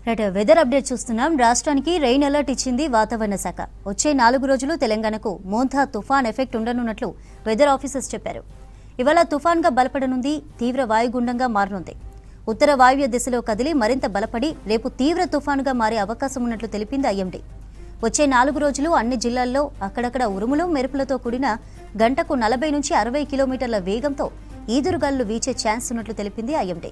Right weather update చూస్తున్నాం. రాష్ట్రానికి rain alert ఇచ్చింది వాతావరణ శాఖ. వచ్చే 4 రోజులు తెలంగాణకు మోంథా తుఫాన్ ఎఫెక్ట్ ఉండనున్నట్లు వెదర్ ఆఫీసర్స్ చెప్పారు. ఇవాళ తుఫాన్గా బలపడనుంది, తీవ్ర వాయుగుండంగా మారనుంది. ఉత్తర వాయువ్య దిశలో కదిలి మరింత బలపడి రేపు తీవ్ర తుఫానుగా మారే అవకాశం ఉన్నట్లు తెలిపింది ఐఎండీ. వచ్చే 4 రోజులు అన్ని జిల్లాల్లో అక్కడక్కడ ఉరుములు మెరుపులతో కూడిన గంటకు 40 నుంచి 60 కిలోమీటర్ల వేగంతో ఈదురుగాలులు వీచే ఛాన్స్ ఉన్నట్లు తెలిపింది ఐఎండీ.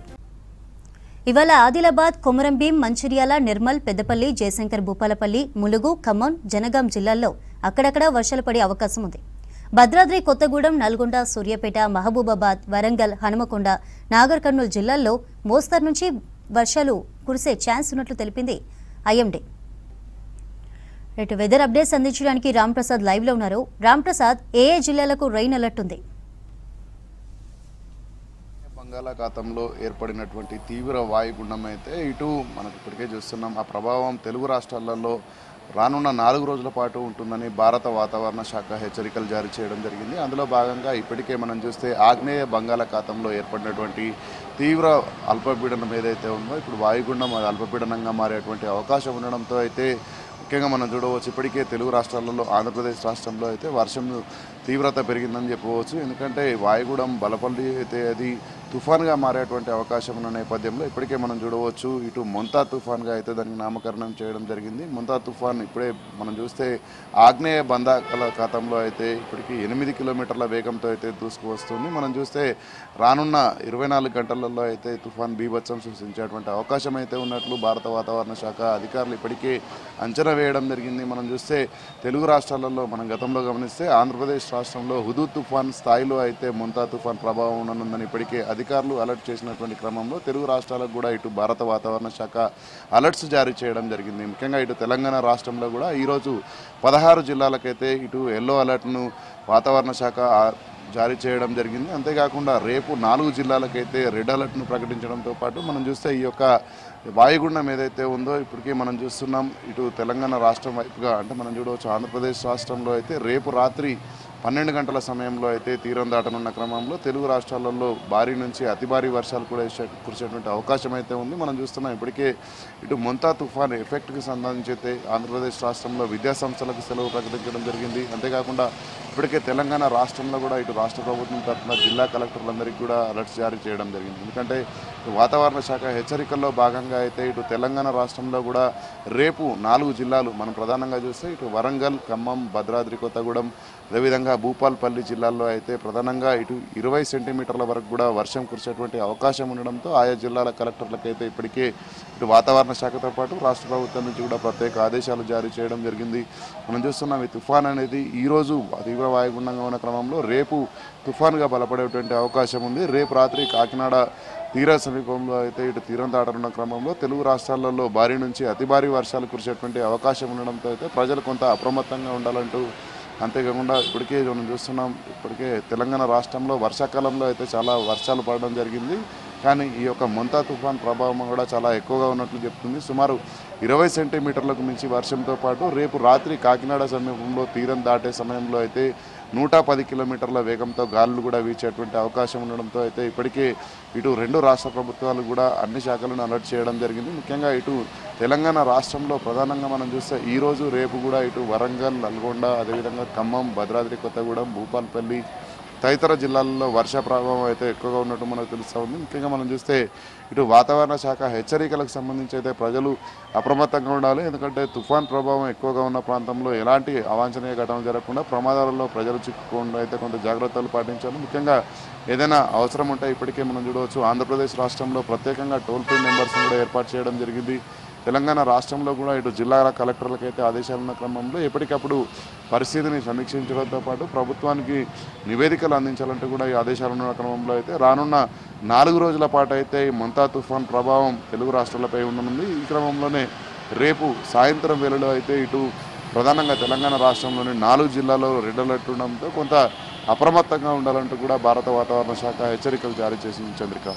ఇవాళ ఆదిలాబాద్, కొమరంభీం, మంచిర్యాల, నిర్మల్, పెద్దపల్లి, జయశంకర్, భూపాలపల్లి, ములుగు, ఖమ్మం, జనగాం జిల్లాల్లో అక్కడక్కడ వర్షాలు పడే అవకాశం ఉంది. భద్రాద్రి కొత్తగూడెం, నల్గొండ, సూర్యాపేట, మహబూబాబాద్, వరంగల్, హనుమకొండ, నాగర్ కర్నూలు జిల్లాల్లో మోస్తరు నుంచి వర్షాలు కురిసే ఛాన్స్ ఉన్నట్లు తెలిపింది ఐఎండీ. రైట్ వెదర్ అప్డేట్స్ అందించడానికి రామ్ ప్రసాద్ లైవ్ లో ఉన్నారు. రామ్ ప్రసాద్, ఏ జిల్లాలకు రెయిన్ అలర్ట్ ఉంది? బంగాళాఖాతంలో ఏర్పడినటువంటి తీవ్ర వాయుగుండం అయితే ఇటు మనకు ఇప్పటికే చూస్తున్నాం. ఆ ప్రభావం తెలుగు రాష్ట్రాలలో రానున్న 4 రోజుల పాటు ఉంటుందని భారత వాతావరణ శాఖ హెచ్చరికలు జారీ చేయడం జరిగింది. అందులో భాగంగా ఇప్పటికే మనం చూస్తే ఆగ్నేయ బంగాళాఖాతంలో ఏర్పడినటువంటి తీవ్ర అల్పపీడనం ఏదైతే ఉందో ఇప్పుడు వాయుగుండం అది అల్పపీడనంగా మారేటువంటి అవకాశం ఉండడంతో అయితే ముఖ్యంగా మనం చూడవచ్చు ఇప్పటికే తెలుగు రాష్ట్రాలలో ఆంధ్రప్రదేశ్ రాష్ట్రంలో అయితే వర్షం తీవ్రత పెరిగిందని చెప్పవచ్చు. ఎందుకంటే వాయుగుండం బలపల్లి అయితే అది తుఫాన్గా మారేటువంటి అవకాశం ఉన్న నేపథ్యంలో ఇప్పటికే మనం చూడవచ్చు ఇటు మొంతా తుఫాన్గా అయితే దానికి నామకరణం చేయడం జరిగింది. మొంతా తుఫాన్ ఇప్పుడే మనం చూస్తే ఆగ్నేయ బంగాళాఖాతంలో అయితే ఇప్పటికీ 8 కిలోమీటర్ల వేగంతో అయితే దూసుకు వస్తుంది. మనం చూస్తే రానున్న 24 గంటలలో అయితే తుఫాన్ బీభత్సం సృష్టించేటువంటి అవకాశం అయితే ఉన్నట్లు భారత వాతావరణ శాఖ అధికారులు ఇప్పటికే అంచనా వేయడం జరిగింది. మనం చూస్తే తెలుగు రాష్ట్రాలలో మనం గతంలో గమనిస్తే ఆంధ్రప్రదేశ్ రాష్ట్రంలో హుదూద్ తుఫాన్ స్థాయిలో అయితే మొంతా తుఫాన్ ప్రభావం ఉండనుందని ఇప్పటికే అధికారులు అలర్ట్ చేసినటువంటి క్రమంలో తెలుగు రాష్ట్రాలకు కూడా ఇటు భారత వాతావరణ శాఖ అలర్ట్స్ జారీ చేయడం జరిగింది. ముఖ్యంగా ఇటు తెలంగాణ రాష్ట్రంలో కూడా ఈరోజు 16 జిల్లాలకైతే ఇటు ఎల్లో అలర్ట్ను వాతావరణ శాఖ జారీ చేయడం జరిగింది. అంతేకాకుండా రేపు 4 జిల్లాలకైతే రెడ్ అలర్ట్ను ప్రకటించడంతో పాటు మనం చూస్తే ఈ యొక్క వాయుగుండం ఏదైతే ఉందో ఇప్పటికీ మనం చూస్తున్నాం ఇటు తెలంగాణ రాష్ట్రం వైపుగా అంటే మనం చూడవచ్చు ఆంధ్రప్రదేశ్ రాష్ట్రంలో అయితే రేపు రాత్రి 12 గంటల సమయంలో అయితే తీరం దాటనున్న క్రమంలో తెలుగు రాష్ట్రాలలో భారీ నుంచి అతి భారీ వర్షాలు కూడా కురిసేటువంటి అవకాశం అయితే ఉంది. మనం చూస్తున్నాం ఇప్పటికే ఇటు మొంతా తుఫాన్ ఎఫెక్ట్కి సంబంధించి అయితే ఆంధ్రప్రదేశ్ రాష్ట్రంలో విద్యాసంస్థలకు సెలవు ప్రకటించడం జరిగింది. అంతేకాకుండా ఇప్పటికే తెలంగాణ రాష్ట్రంలో కూడా ఇటు రాష్ట్ర ప్రభుత్వం తరఫున జిల్లా కలెక్టర్లందరికీ కూడా అలర్ట్స్ జారీ చేయడం జరిగింది. ఎందుకంటే వాతావరణ శాఖ హెచ్చరికల్లో భాగంగా అయితే ఇటు తెలంగాణ రాష్ట్రంలో కూడా రేపు 4 జిల్లాలు మనం ప్రధానంగా చూస్తే ఇటు వరంగల్, ఖమ్మం, భద్రాద్రి కొత్తగూడెం, అదేవిధంగా భూపాలపల్లి జిల్లాల్లో అయితే ప్రధానంగా ఇటు 20 సెంటీమీటర్ల వరకు కూడా వర్షం కురిసేటువంటి అవకాశం ఉండడంతో ఆయా జిల్లాల కలెక్టర్లకైతే ఇప్పటికే ఇటు వాతావరణ శాఖతో పాటు రాష్ట్ర ప్రభుత్వం నుంచి కూడా ప్రత్యేక ఆదేశాలు జారీ చేయడం జరిగింది. మనం చూస్తున్నాం ఈ తుఫాన్ అనేది ఈరోజు తీవ్ర వాయుగుండంగా ఉన్న క్రమంలో రేపు తుఫాన్గా బలపడేటువంటి అవకాశం ఉంది. రేపు రాత్రి కాకినాడ తీర సమీపంలో అయితే ఇటు తీరం దాటనున్న క్రమంలో తెలుగు రాష్ట్రాలలో భారీ నుంచి అతి భారీ వర్షాలు కురిసేటువంటి అవకాశం ఉండడంతో అయితే ప్రజలు కొంత అప్రమత్తంగా ఉండాలంటూ అంతేకాకుండా ఇప్పటికే మనం చూస్తున్నాం ఇప్పటికే తెలంగాణ రాష్ట్రంలో వర్షాకాలంలో అయితే చాలా వర్షాలు పడడం జరిగింది. కానీ ఈ యొక్క మొంతా తుఫాన్ ప్రభావం కూడా చాలా ఎక్కువగా ఉన్నట్లు చెప్తుంది. సుమారు 20 సెంటీమీటర్లకు మించి వర్షంతో పాటు రేపు రాత్రి కాకినాడ సమీపంలో తీరం దాటే సమయంలో అయితే 110 కిలోమీటర్ల వేగంతో గాలులు కూడా వీచేటువంటి అవకాశం ఉండడంతో అయితే ఇప్పటికే ఇటు 2 రాష్ట్ర ప్రభుత్వాలు కూడా అన్ని శాఖలను అలర్ట్ చేయడం జరిగింది. ముఖ్యంగా ఇటు తెలంగాణ రాష్ట్రంలో ప్రధానంగా మనం చూస్తే ఈరోజు రేపు కూడా ఇటు వరంగల్, నల్గొండ, అదేవిధంగా ఖమ్మం, భద్రాద్రి కొత్తగూడెం, భూపాలపల్లి తదితర జిల్లాల్లో వర్ష ప్రభావం అయితే ఎక్కువగా ఉన్నట్టు మనకు తెలుస్తూ ఉంది. ముఖ్యంగా మనం చూస్తే ఇటు వాతావరణ శాఖ హెచ్చరికలకు సంబంధించి అయితే ప్రజలు అప్రమత్తంగా ఉండాలి. ఎందుకంటే తుఫాన్ ప్రభావం ఎక్కువగా ఉన్న ప్రాంతంలో ఎలాంటి అవాంఛనీయ ఘటనలు జరగకుండా ప్రమాదాలలో ప్రజలు చిక్కుకుండా అయితే కొంత జాగ్రత్తలు పాటించాలి. ముఖ్యంగా ఏదైనా అవసరం ఉంటే ఇప్పటికే మనం చూడవచ్చు ఆంధ్రప్రదేశ్ రాష్ట్రంలో ప్రత్యేకంగా టోల్ ఫ్రీ నెంబర్స్ని కూడా ఏర్పాటు చేయడం జరిగింది. తెలంగాణ రాష్ట్రంలో కూడా ఇటు జిల్లాల కలెక్టర్లకైతే ఆదేశాలున్న క్రమంలో ఎప్పటికప్పుడు పరిస్థితిని సమీక్షించడంతో పాటు ప్రభుత్వానికి నివేదికలు అందించాలంటూ కూడా ఈ ఆదేశాలున్న క్రమంలో అయితే రానున్న 4 రోజుల పాటు అయితే ఈ మొంతా తుఫాన్ ప్రభావం తెలుగు రాష్ట్రాలపై ఉండనుంది. ఈ క్రమంలోనే రేపు సాయంత్రం వేళలో అయితే ఇటు ప్రధానంగా తెలంగాణ రాష్ట్రంలోని 4 జిల్లాల్లో రెడ్ అలర్ట్ ఉండడంతో కొంత అప్రమత్తంగా ఉండాలంటూ కూడా భారత వాతావరణ శాఖ హెచ్చరికలు జారీ చేసింది. చంద్రిక.